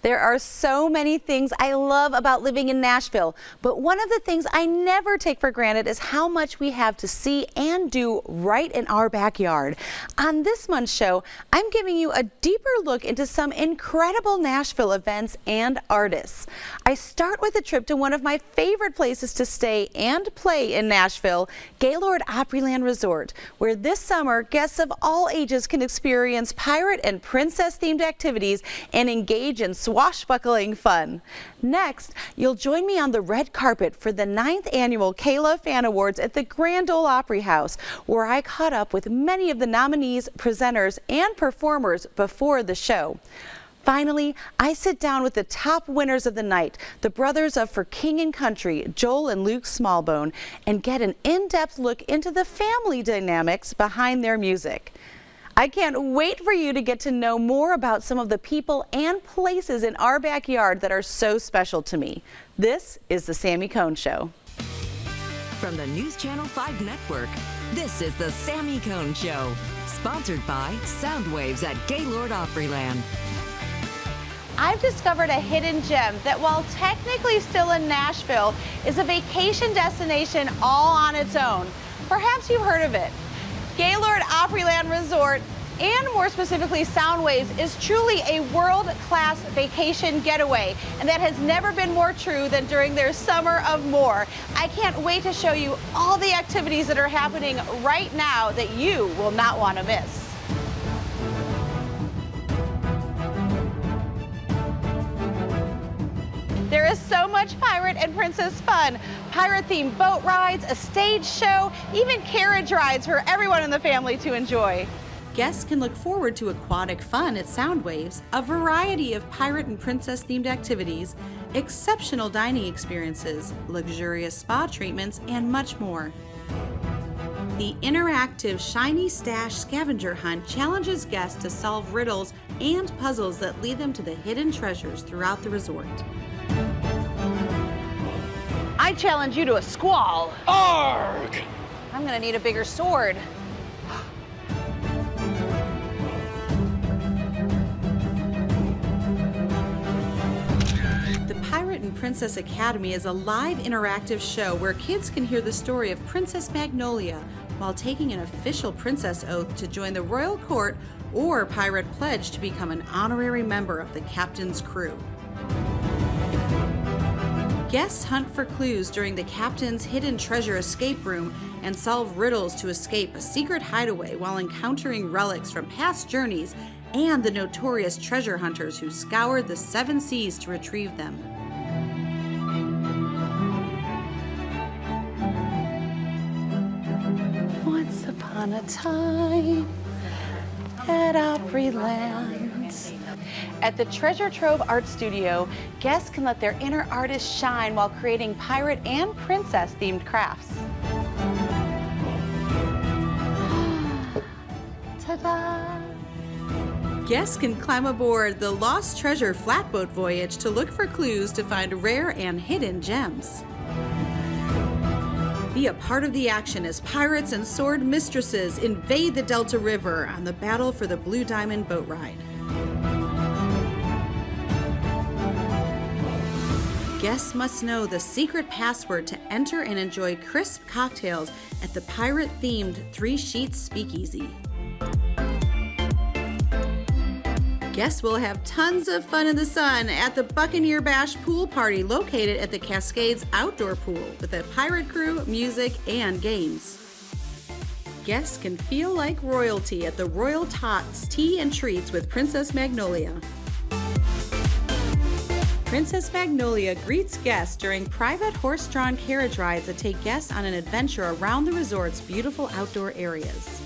There are so many things I love about living in Nashville, but one of the things I never take for granted is how much we have to see and do right in our backyard. On this month's show, I'm giving you a deeper look into some incredible Nashville events and artists. I start with a trip to one of my favorite places to stay and play in Nashville, Gaylord Opryland Resort, where this summer guests of all ages can experience pirate and princess themed activities and engage in swashbuckling fun. Next, you'll join me on the red carpet for the 9th annual Kayla Fan Awards at the Grand Ole Opry House, where I caught up with many of the nominees, presenters, and performers before the show. Finally, I sit down with the top winners of the night, the brothers of For King and Country, Joel and Luke Smallbone, and get an in-depth look into the family dynamics behind their music. I can't wait for you to get to know more about some of the people and places in our backyard that are so special to me. This is The Sammy Cohn Show. From the News Channel 5 Network, this is The Sammy Cohn Show, sponsored by Soundwaves at Gaylord Opryland. I've discovered a hidden gem that, while technically still in Nashville, is a vacation destination all on its own. Perhaps you've heard of it. Gaylord Opryland Resort, and more specifically Soundwaves, is truly a world-class vacation getaway, and that has never been more true than during their Summer of More. I can't wait to show you all the activities that are happening right now that you will not want to miss. There is so much pirate and princess fun. Pirate-themed boat rides, a stage show, even carriage rides for everyone in the family to enjoy. Guests can look forward to aquatic fun at Soundwaves, a variety of pirate and princess-themed activities, exceptional dining experiences, luxurious spa treatments, and much more. The interactive Shiny Stash scavenger hunt challenges guests to solve riddles and puzzles that lead them to the hidden treasures throughout the resort. I challenge you to a squall. Arg! I'm gonna need a bigger sword. The Pirate and Princess Academy is a live interactive show where kids can hear the story of Princess Magnolia while taking an official princess oath to join the royal court or pirate pledge to become an honorary member of the captain's crew. Guests hunt for clues during the captain's hidden treasure escape room and solve riddles to escape a secret hideaway while encountering relics from past journeys and the notorious treasure hunters who scoured the 7 seas to retrieve them. Once upon a time at Opryland. At the Treasure Trove Art Studio, guests can let their inner artists shine while creating pirate and princess-themed crafts. Ta-da! Guests can climb aboard the Lost Treasure flatboat voyage to look for clues to find rare and hidden gems. Be a part of the action as pirates and sword mistresses invade the Delta River on the battle for the Blue Diamond boat ride. Guests must know the secret password to enter and enjoy crisp cocktails at the pirate-themed 3 Sheets Speakeasy. Guests will have tons of fun in the sun at the Buccaneer Bash pool party located at the Cascades Outdoor Pool with a pirate crew, music, and games. Guests can feel like royalty at the Royal Tots Tea and Treats with Princess Magnolia. Princess Magnolia greets guests during private horse-drawn carriage rides that take guests on an adventure around the resort's beautiful outdoor areas.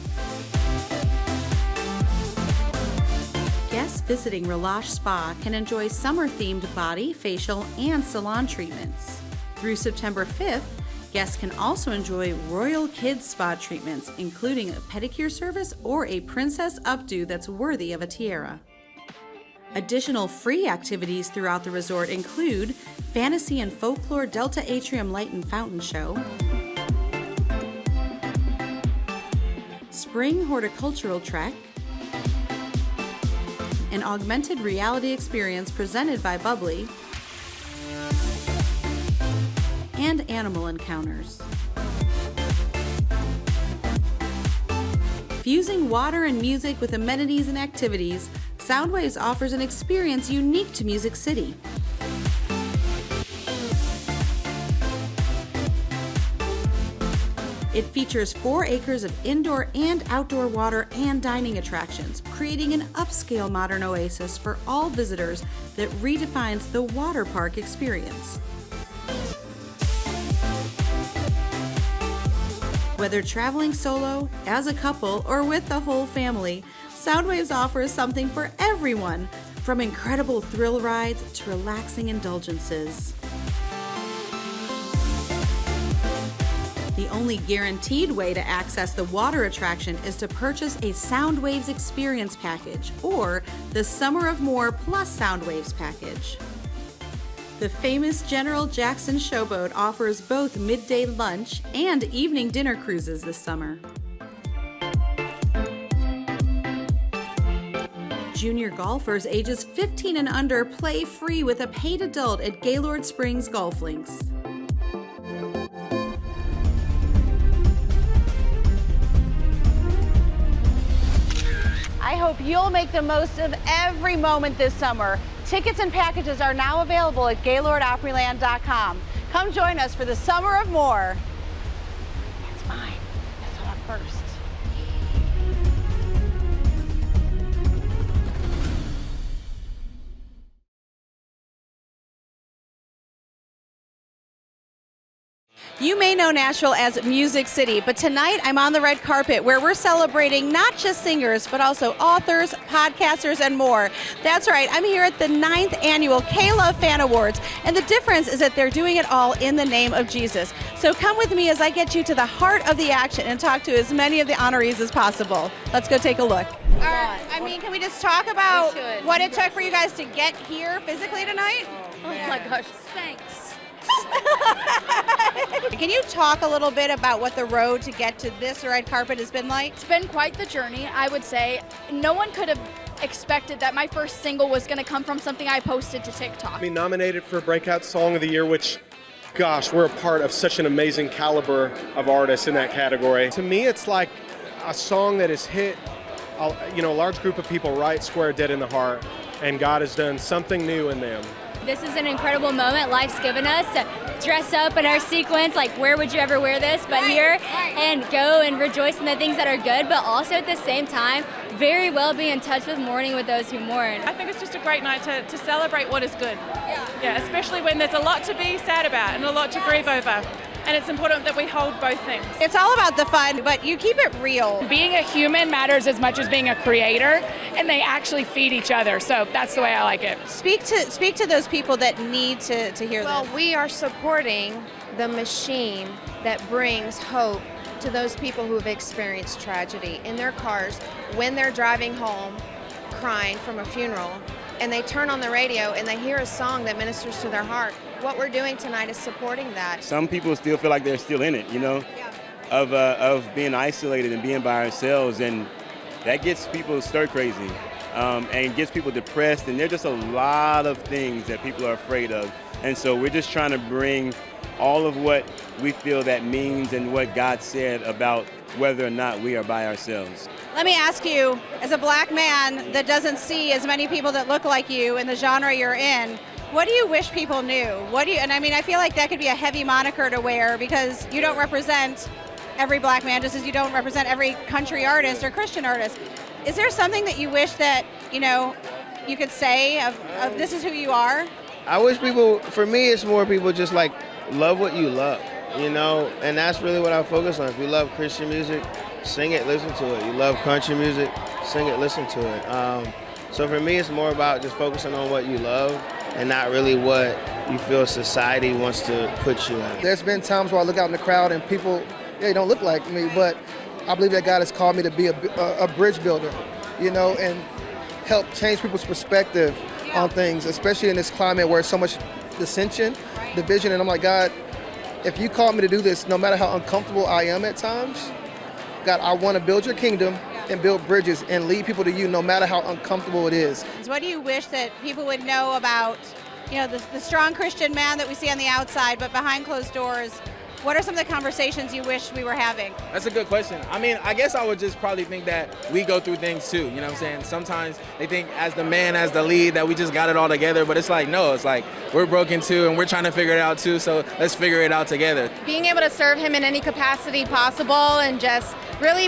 Guests visiting Relash Spa can enjoy summer-themed body, facial, and salon treatments. Through September 5th, guests can also enjoy Royal Kids Spa treatments, including a pedicure service or a princess updo that's worthy of a tiara. Additional free activities throughout the resort include Fantasy and Folklore Delta Atrium Light and Fountain Show, Spring Horticultural Trek, an augmented reality experience presented by Bubbly, and animal encounters. Fusing water and music with amenities and activities, Soundwaves offers an experience unique to Music City. It features 4 acres of indoor and outdoor water and dining attractions, creating an upscale modern oasis for all visitors that redefines the water park experience. Whether traveling solo, as a couple, or with the whole family, Soundwaves offers something for everyone, from incredible thrill rides to relaxing indulgences. The only guaranteed way to access the water attraction is to purchase a Soundwaves Experience package or the Summer of More plus Soundwaves package. The famous General Jackson Showboat offers both midday lunch and evening dinner cruises this summer. Junior golfers ages 15 and under play free with a paid adult at Gaylord Springs Golf Links. I hope you'll make the most of every moment this summer. Tickets and packages are now available at GaylordOpryland.com. Come join us for the Summer of More. That's mine. That's on first. You may know Nashville as Music City, but tonight I'm on the red carpet where we're celebrating not just singers, but also authors, podcasters, and more. That's right, I'm here at the 9th annual K-Love Fan Awards, and the difference is that they're doing it all in the name of Jesus. So come with me as I get you to the heart of the action and talk to as many of the honorees as possible. Let's go take a look. Can we just talk about what it took for you guys to get here physically tonight? Oh my gosh, thanks. Can you talk a little bit about what the road to get to this red carpet has been like? It's been quite the journey, I would say. No one could have expected that my first single was going to come from something I posted to TikTok. Being nominated for Breakout Song of the Year, which, gosh, we're a part of such an amazing caliber of artists in that category. To me, it's like a song that has hit, a large group of people right square dead in the heart, and God has done something new in them. This is an incredible moment life's given us to dress up in our sequence, like where would you ever wear this, but here, and go and rejoice in the things that are good, but also at the same time, very well be in touch with mourning with those who mourn. I think it's just a great night to celebrate what is good. Yeah, especially when there's a lot to be sad about and a lot to grieve over. And it's important that we hold both things. It's all about the fun, but you keep it real. Being a human matters as much as being a creator, and they actually feed each other. So that's the way I like it. Speak to those people that need to hear Well, this. we are supporting the machine that brings hope to those people who have experienced tragedy in their cars when they're driving home crying from a funeral, and they turn on the radio and they hear a song that ministers to their heart. What we're doing tonight is supporting that. Some people still feel like they're still in it, of being isolated and being by ourselves, and that gets people stir crazy and gets people depressed, and there's just a lot of things that people are afraid of. And so we're just trying to bring all of what we feel that means and what God said about whether or not we are by ourselves. Let me ask you, as a black man that doesn't see as many people that look like you in the genre you're in, what do you wish people knew? I feel like that could be a heavy moniker to wear because you don't represent every black man just as you don't represent every country artist or Christian artist. Is there something that you wish that, you could say of this is who you are? I wish people, for me, it's more people just like love what you love, and that's really what I focus on. If you love Christian music, sing it, listen to it. You love country music, sing it, listen to it. So for me, it's more about just focusing on what you love and not really what you feel society wants to put you in. There's been times where I look out in the crowd and people, they don't look like me, but I believe that God has called me to be a bridge builder, and help change people's perspective on things, especially in this climate where so much dissension, division, and I'm like, God, if you called me to do this, no matter how uncomfortable I am at times, God, I want to build your kingdom, and build bridges and lead people to you no matter how uncomfortable it is. What do you wish that people would know about, the strong Christian man that we see on the outside, but behind closed doors? What are some of the conversations you wish we were having? That's a good question. I mean, I guess I would just probably think that we go through things too, you know what I'm saying? Sometimes they think as the man, as the lead, that we just got it all together, but it's like, no, it's like we're broken too and we're trying to figure it out too, so let's figure it out together. Being able to serve him in any capacity possible and just really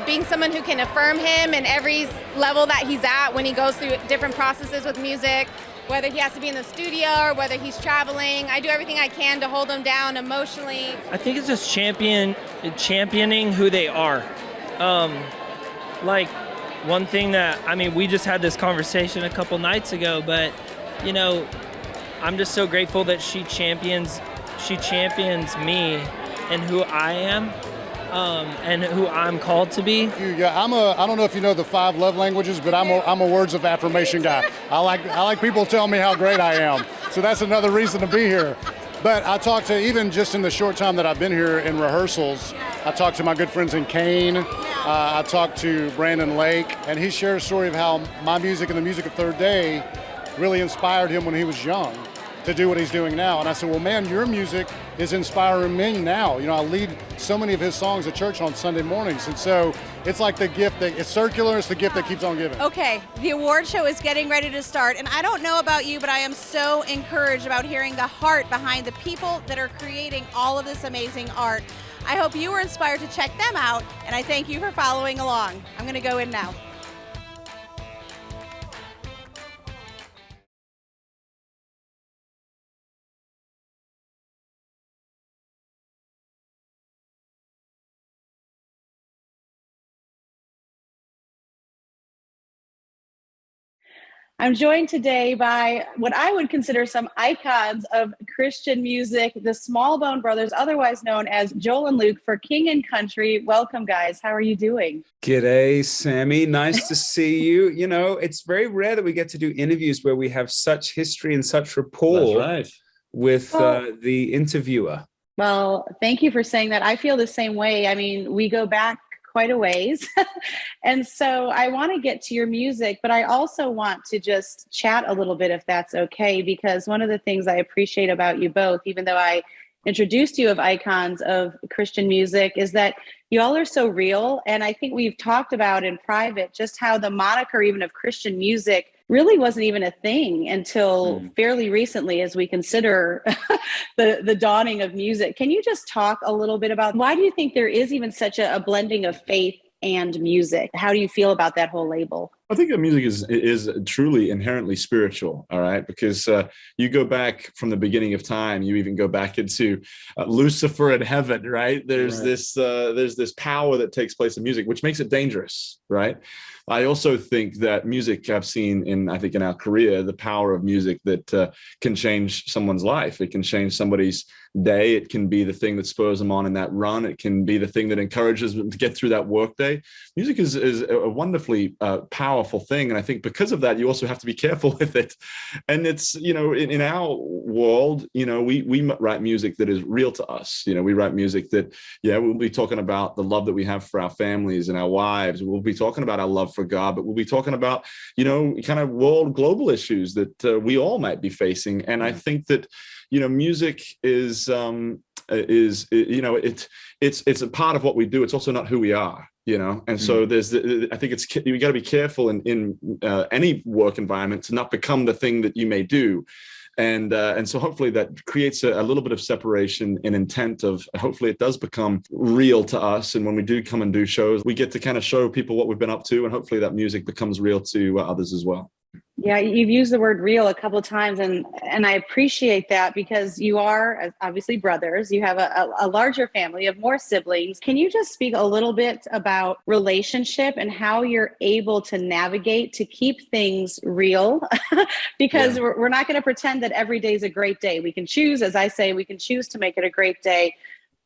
being someone who can affirm him in every level that he's at when he goes through different processes with music, whether he has to be in the studio or whether he's traveling. I do everything I can to hold him down emotionally. I think it's just championing who they are. Like one thing that, we just had this conversation a couple nights ago, but I'm just so grateful that she champions me and who I am. And who I'm called to be. I don't know if you know the 5 love languages, but I'm a words of affirmation guy. I like people tell me how great I am. So that's another reason to be here. But I talked to, even just in the short time that I've been here in rehearsals, I talked to my good friends in Kane. I talked to Brandon Lake, and he shared a story of how my music and the music of Third Day really inspired him when he was young to do what he's doing now. And I said, well, man, your music is inspiring me now. I lead so many of his songs at church on Sunday mornings. And so it's like the gift that it's circular. It's the gift that keeps on giving. Okay, the award show is getting ready to start. And I don't know about you, but I am so encouraged about hearing the heart behind the people that are creating all of this amazing art. I hope you were inspired to check them out. And I thank you for following along. I'm going to go in now. I'm joined today by what I would consider some icons of Christian music, the Smallbone Brothers, otherwise known as Joel and Luke for King and Country. Welcome, guys. How are you doing? G'day, Sammy. Nice to see you. It's very rare that we get to do interviews where we have such history and such rapport with the interviewer. Well, thank you for saying that. I feel the same way. We go back quite a ways. And so I want to get to your music, but I also want to just chat a little bit, if that's okay, because one of the things I appreciate about you both, even though I introduced you of icons of Christian music, is that you all are so real. And I think we've talked about in private just how the moniker even of Christian music really wasn't even a thing until fairly recently, as we consider the dawning of music. Can you just talk a little bit about why do you think there is even such a blending of faith and music? How do you feel about that whole label? I think that music is truly inherently spiritual, all right? Because you go back from the beginning of time, you even go back into Lucifer in heaven, right? There's this power that takes place in music, which makes it dangerous, right? I also think that music, I've seen in our career, the power of music that can change someone's life. It can change somebody's day. It can be the thing that spurs them on in that run. It can be the thing that encourages them to get through that work day. Music is a wonderfully powerful thing. And I think because of that, you also have to be careful with it. And it's, in our world, we write music that is real to us. We write music that, we'll be talking about the love that we have for our families and our wives. We'll be talking about our love for God, but we'll be talking about, kind of world global issues that we all might be facing. And I think that, music is it's a part of what we do. It's also not who we are, and so I think you got to be careful in any work environment to not become the thing that you may do. And so hopefully that creates a little bit of separation in intent of hopefully it does become real to us. And when we do come and do shows, we get to kind of show people what we've been up to, and hopefully that music becomes real to others as well. Yeah, you've used the word real a couple of times, and I appreciate that because you are obviously brothers. You have a larger family, you have more siblings. Can you just speak a little bit about relationship and how you're able to navigate to keep things real? Because we're not going to pretend that every day is a great day. We can choose, as I say, we can choose to make it a great day,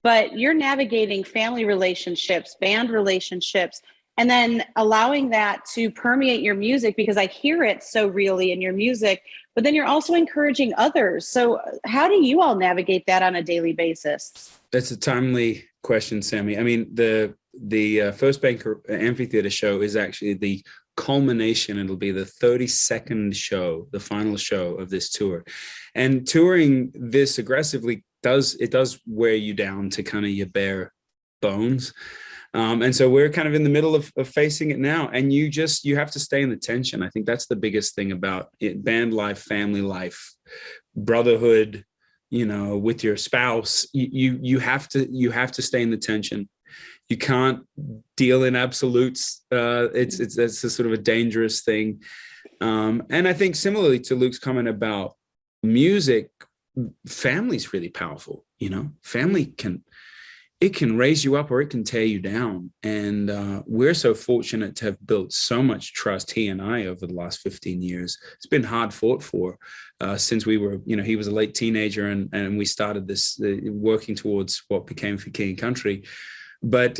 but you're navigating family relationships, band relationships, and then allowing that to permeate your music, because I hear it so really in your music, but then you're also encouraging others. So how do you all navigate that on a daily basis? That's a timely question, Sammy. I mean, the the First Bank Amphitheater show is actually the culmination. It'll be the 32nd show, the final show of this tour. And touring this aggressively does wear you down to kind of your bare bones. And so we're kind of in the middle of facing it now. And you have to stay in the tension. I think that's the biggest thing about it, band life, family life, brotherhood, with your spouse. You have to stay in the tension. You can't deal in absolutes. It's a sort of a dangerous thing. And I think similarly to Luke's comment about music, family's really powerful. Family can raise you up or it can tear you down. And we're so fortunate to have built so much trust, he and I, over the last 15 years. It's been hard fought for since we were, he was a late teenager and we started this working towards what became For King and Country. But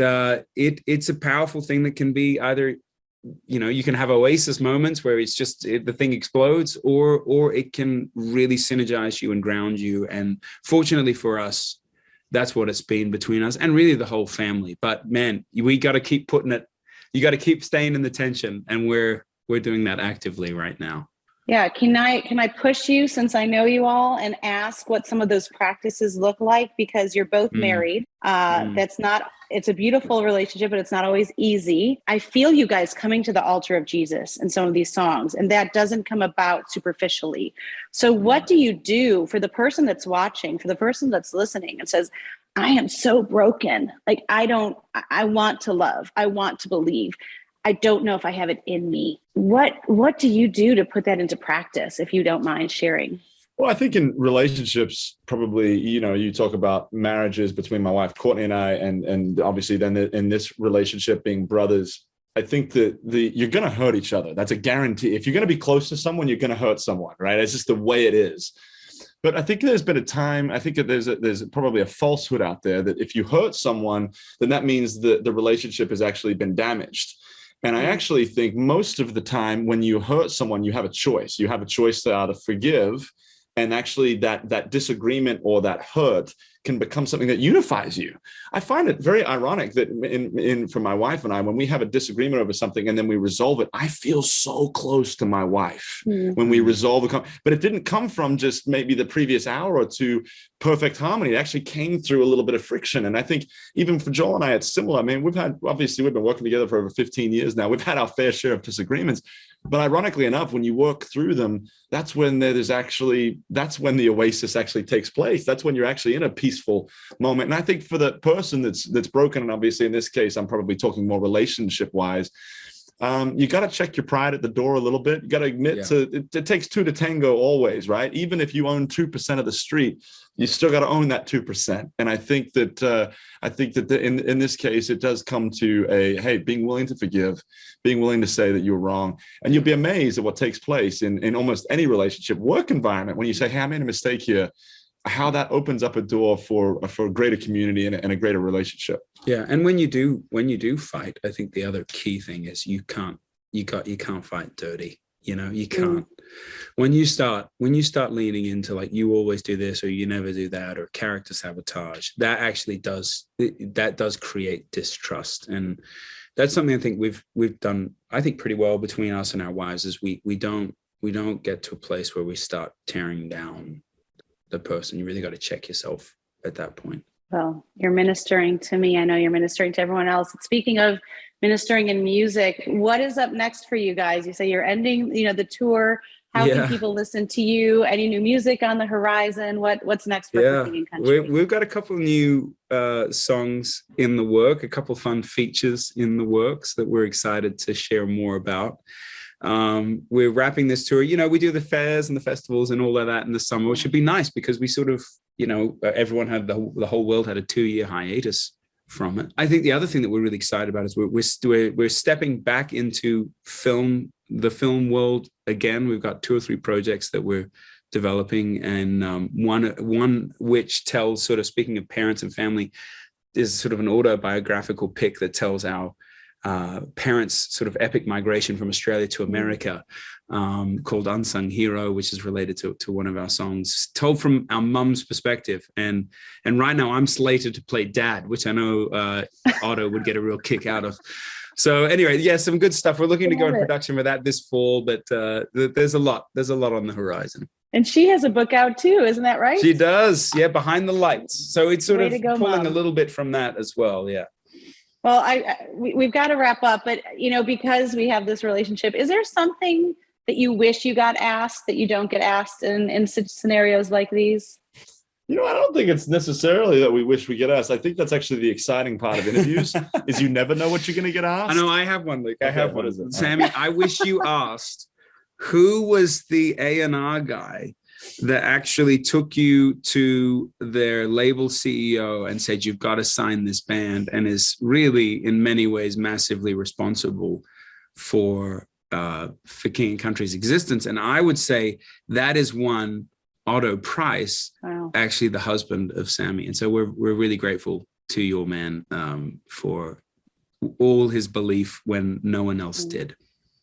it's a powerful thing that can be either, you can have oasis moments where it's just the thing explodes, or it can really synergize you and ground you. And fortunately for us, that's what it's been between us and really the whole family. But man, we got to keep putting it. You got to keep staying in the tension, and we're doing that actively right now. Yeah, can I push you, since I know you all, and ask what some of those practices look like? Because you're both married. It's a beautiful relationship, but it's not always easy. I feel you guys coming to the altar of Jesus in some of these songs, and that doesn't come about superficially. So what do you do for the person that's watching, for the person that's listening and says, I am so broken. Like, I want to love. I want to believe. I don't know if I have it in me. What do you do to put that into practice, if you don't mind sharing? Well, I think in relationships, probably, you talk about marriages between my wife, Courtney, and I, and obviously then in this relationship being brothers, I think that you're going to hurt each other. That's a guarantee. If you're going to be close to someone, you're going to hurt someone, right? It's just the way it is. But I think there's been a time, I think that there's probably a falsehood out there that if you hurt someone, then that means that the relationship has actually been damaged. And I actually think most of the time when you hurt someone, you have a choice. You have a choice to either forgive, and actually that disagreement or that hurt can become something that unifies you. I find it very ironic that for my wife and I, when we have a disagreement over something and then we resolve it, I feel so close to my wife when we resolve but it didn't come from just maybe the previous hour or two perfect harmony. It actually came through a little bit of friction. And I think even for Joel and I, it's similar. I mean, we've been working together for over 15 years now. We've had our fair share of disagreements, but ironically enough, when you work through them, that's when the oasis actually takes place. That's when you're actually in a peaceful moment. And I think for the person that's broken, and obviously in this case, I'm probably talking more relationship wise, you got to check your pride at the door a little bit. You got to admit it takes two to tango always, right? Even if you own 2% of the street, you still got to own that 2%. And I think that in this case, it does come to being willing to forgive, being willing to say that you're wrong. And you'll be amazed at what takes place in almost any relationship, work environment, when you say, hey, I made a mistake here, how that opens up a door for a greater community and a greater relationship. Yeah. And when you do fight, I think the other key thing is you can't fight dirty. You can't. When you start leaning into like, you always do this or you never do that, or character sabotage, that actually does create distrust. And that's something I think we've done, I think, pretty well between us and our wives, is we don't get to a place where we start tearing down the person. You really got to check yourself at that point. Well, you're ministering to me. I know you're ministering to everyone else. Speaking of ministering in music, what is up next for you guys? You say you're ending, the tour. How can people listen to you? Any new music on the horizon? What's next for King and Country? We've got a couple of new songs in the work, a couple of fun features in the works that we're excited to share more about. We're wrapping this tour. We do the fairs and the festivals and all of that in the summer, which should be nice because we sort of, everyone had the whole world had a 2-year hiatus from it. I think the other thing that we're really excited about is we're stepping back into the film world again. We've got 2 or 3 projects that we're developing, and one which tells, sort of speaking of parents and family, is sort of an autobiographical pick that tells our parents' sort of epic migration from Australia to America, called Unsung Hero, which is related to one of our songs, told from our mum's perspective. And right now I'm slated to play Dad, which I know Otto would get a real kick out of. So anyway, yeah, some good stuff. We're looking to go in production for that this fall, but there's a lot on the horizon. And she has a book out too, isn't that right? She does, yeah, Behind the Lights. So it's sort Way of to go, pulling Mom. a little bit from that as well, yeah. Well, we've got to wrap up, but because we have this relationship, is there something that you wish you got asked that you don't get asked in such scenarios like these? I don't think it's necessarily that we wish we get asked. I think that's actually the exciting part of interviews is you never know what you're going to get asked. I know, I have one, Luke. I have one. What is it? Sammy, I wish you asked who was the A&R guy that actually took you to their label CEO and said, you've got to sign this band, and is really in many ways massively responsible for King and Country's existence. And I would say that is one, Otto Price, wow, actually the husband of Sammy. And so we're really grateful to your man for all his belief when no one else did.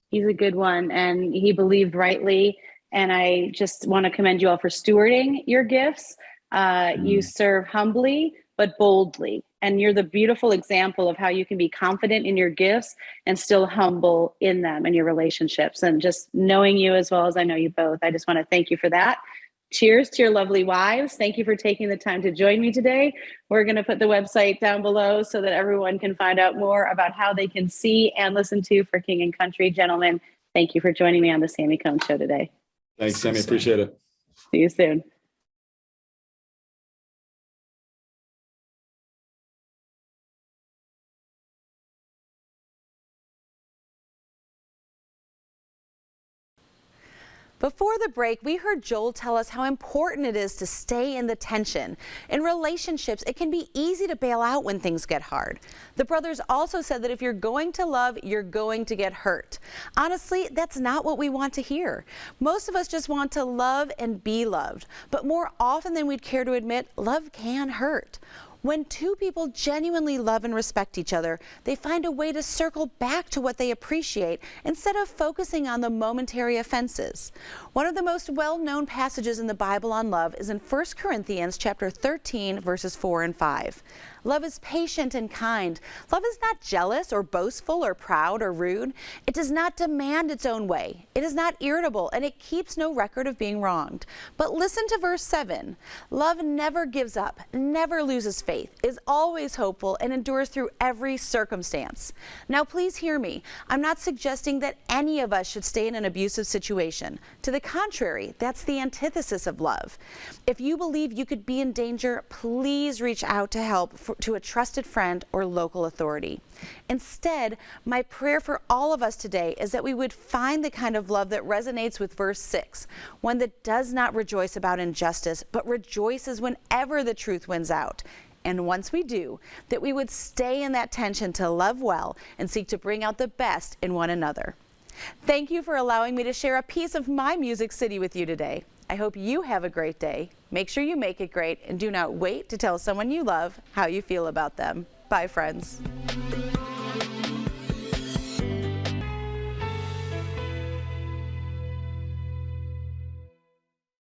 He's a good one, and he believed rightly. And I just want to commend you all for stewarding your gifts. You serve humbly, but boldly. And you're the beautiful example of how you can be confident in your gifts and still humble in them and your relationships. And just knowing you as well as I know you both, I just want to thank you for that. Cheers to your lovely wives. Thank you for taking the time to join me today. We're going to put the website down below so that everyone can find out more about how they can see and listen to For King and Country. Gentlemen, thank you for joining me on the Sammy Cohn Show today. Thanks, Sammy. Appreciate it. See you soon. Before the break, we heard Joel tell us how important it is to stay in the tension. In relationships, it can be easy to bail out when things get hard. The brothers also said that if you're going to love, you're going to get hurt. Honestly, that's not what we want to hear. Most of us just want to love and be loved. But more often than we'd care to admit, love can hurt. When two people genuinely love and respect each other, they find a way to circle back to what they appreciate instead of focusing on the momentary offenses. One of the most well-known passages in the Bible on love is in 1 Corinthians chapter 13, verses 4 and 5. Love is patient and kind. Love is not jealous or boastful or proud or rude. It does not demand its own way. It is not irritable, and it keeps no record of being wronged. But listen to verse 7. Love never gives up, never loses faith, is always hopeful, and endures through every circumstance. Now please hear me. I'm not suggesting that any of us should stay in an abusive situation. To the contrary, that's the antithesis of love. If you believe you could be in danger, please reach out to help to a trusted friend or local authority. Instead, my prayer for all of us today is that we would find the kind of love that resonates with verse 6, one that does not rejoice about injustice, but rejoices whenever the truth wins out. And once we do, that we would stay in that tension to love well and seek to bring out the best in one another. Thank you for allowing me to share a piece of my Music City with you today. I hope you have a great day. Make sure you make it great, and do not wait to tell someone you love how you feel about them. Bye, friends.